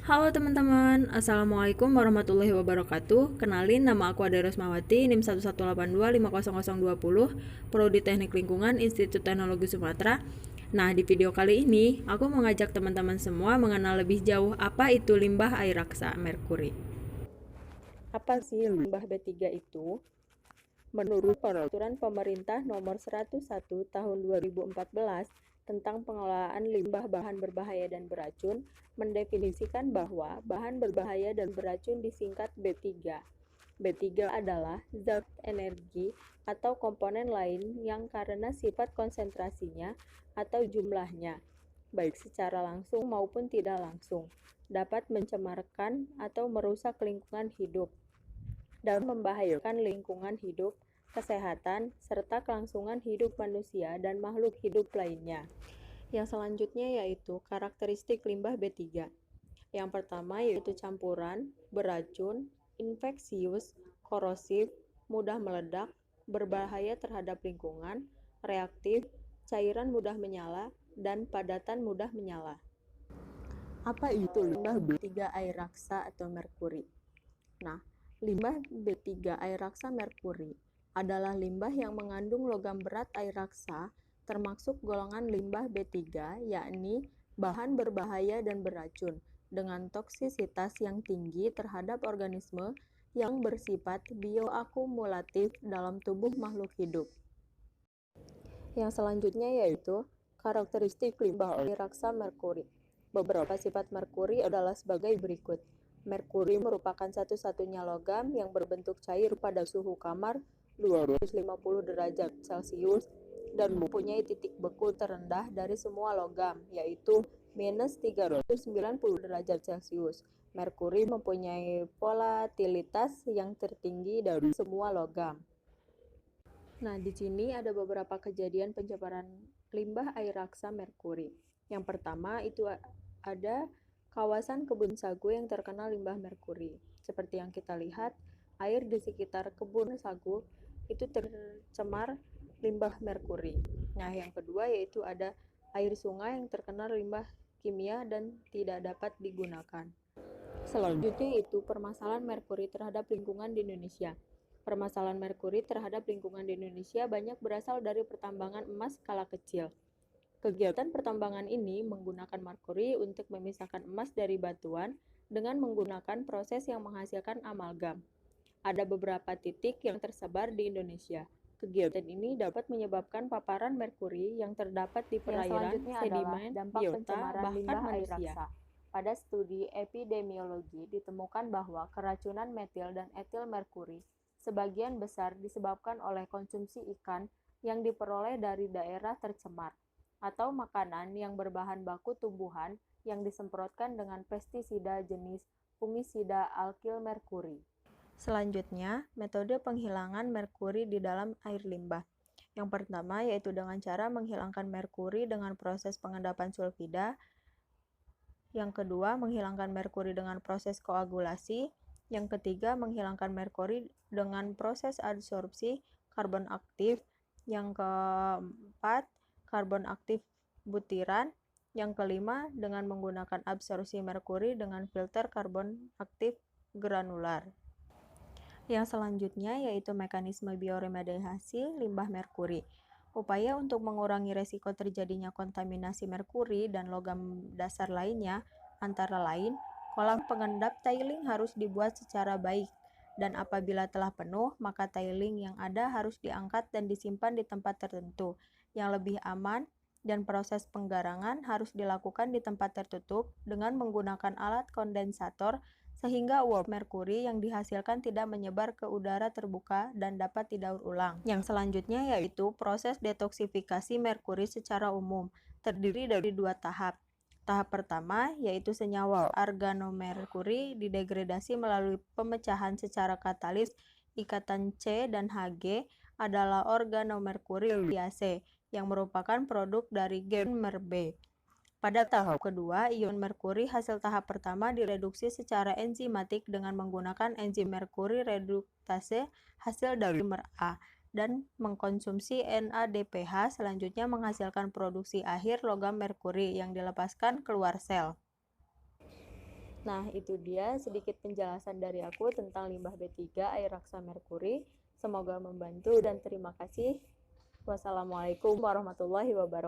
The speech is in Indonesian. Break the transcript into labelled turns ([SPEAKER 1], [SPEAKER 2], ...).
[SPEAKER 1] Halo teman-teman, Assalamualaikum warahmatullahi wabarakatuh. Kenalin, nama aku Ade Rosmawati, NIM 118250220, Prodi Teknik Lingkungan, Institut Teknologi Sumatera. Nah, di video kali ini, aku mengajak teman-teman semua mengenal lebih jauh apa itu limbah air raksa merkuri. Apa sih limbah B3 itu? Menurut Peraturan Pemerintah Nomor 101 Tahun 2014 tentang pengelolaan limbah bahan berbahaya dan beracun, mendefinisikan bahwa bahan berbahaya dan beracun disingkat B3. B3 adalah zat energi atau komponen lain yang karena sifat konsentrasinya atau jumlahnya, baik secara langsung maupun tidak langsung, dapat mencemarkan atau merusak lingkungan hidup dan membahayakan lingkungan hidup, kesehatan, serta kelangsungan hidup manusia dan makhluk hidup lainnya. Yang selanjutnya yaitu karakteristik limbah B3. Yang pertama yaitu campuran, beracun, infeksius, korosif, mudah meledak, berbahaya terhadap lingkungan, reaktif, cairan mudah menyala, dan padatan mudah menyala. Apa itu limbah B3 air raksa atau merkuri? Nah, limbah B3 air raksa merkuri adalah limbah yang mengandung logam berat air raksa termasuk golongan limbah B3, yakni bahan berbahaya dan beracun dengan toksisitas yang tinggi terhadap organisme yang bersifat bioakumulatif dalam tubuh makhluk hidup. Yang selanjutnya yaitu karakteristik limbah air raksa merkuri. Beberapa sifat merkuri adalah sebagai berikut. Merkuri merupakan satu-satunya logam yang berbentuk cair pada suhu kamar 250 derajat Celcius dan mempunyai titik beku terendah dari semua logam, yaitu minus 390 derajat Celcius. Merkuri mempunyai volatilitas yang tertinggi dari semua logam. Nah, di sini ada beberapa kejadian pencemaran limbah air raksa merkuri. Yang pertama itu ada kawasan kebun sagu yang terkena limbah merkuri. Seperti yang kita lihat, air di sekitar kebun sagu itu tercemar limbah merkuri. Nah, yang kedua yaitu ada air sungai yang terkena limbah kimia dan tidak dapat digunakan. Selanjutnya itu permasalahan merkuri terhadap lingkungan di Indonesia. Permasalahan merkuri terhadap lingkungan di Indonesia banyak berasal dari pertambangan emas skala kecil. Kegiatan pertambangan ini menggunakan merkuri untuk memisahkan emas dari batuan dengan menggunakan proses yang menghasilkan amalgam. Ada beberapa titik yang tersebar di Indonesia. Kegiatan ini dapat menyebabkan paparan merkuri yang terdapat di perairan, sedimen, biota, bahkan manusia. Pada studi epidemiologi ditemukan bahwa keracunan metil dan etil merkuri sebagian besar disebabkan oleh konsumsi ikan yang diperoleh dari daerah tercemar atau makanan yang berbahan baku tumbuhan yang disemprotkan dengan pestisida jenis fungisida alkil merkuri. Selanjutnya, metode penghilangan merkuri di dalam air limbah. Yang pertama yaitu dengan cara menghilangkan merkuri dengan proses pengendapan sulfida. Yang kedua, menghilangkan merkuri dengan proses koagulasi. Yang ketiga, menghilangkan merkuri dengan proses adsorpsi karbon aktif. Yang keempat, karbon aktif butiran. Yang kelima, dengan menggunakan absorpsi merkuri dengan filter karbon aktif granular. Yang selanjutnya yaitu mekanisme bioremediasi limbah merkuri. Upaya untuk mengurangi resiko terjadinya kontaminasi merkuri dan logam dasar lainnya, antara lain, kolam pengendap tailing harus dibuat secara baik, dan apabila telah penuh, maka tailing yang ada harus diangkat dan disimpan di tempat tertentu yang lebih aman, dan proses penggarangan harus dilakukan di tempat tertutup dengan menggunakan alat kondensator sehingga uap merkuri yang dihasilkan tidak menyebar ke udara terbuka dan dapat didaur ulang. Yang selanjutnya yaitu proses detoksifikasi merkuri secara umum, terdiri dari dua tahap. Tahap pertama yaitu senyawa organomerkuri didegradasi melalui pemecahan secara katalis ikatan C dan Hg adalah organomerkuri liase yang merupakan produk dari gen mer-B. Pada tahap kedua, ion merkuri hasil tahap pertama direduksi secara enzimatik dengan menggunakan enzim merkuri reduktase hasil dari mer-A dan mengkonsumsi NADPH selanjutnya menghasilkan produksi akhir logam merkuri yang dilepaskan keluar sel. Nah, itu dia sedikit penjelasan dari aku tentang limbah B3 air raksa merkuri. Semoga membantu dan terima kasih. Wassalamualaikum warahmatullahi wabarakatuh.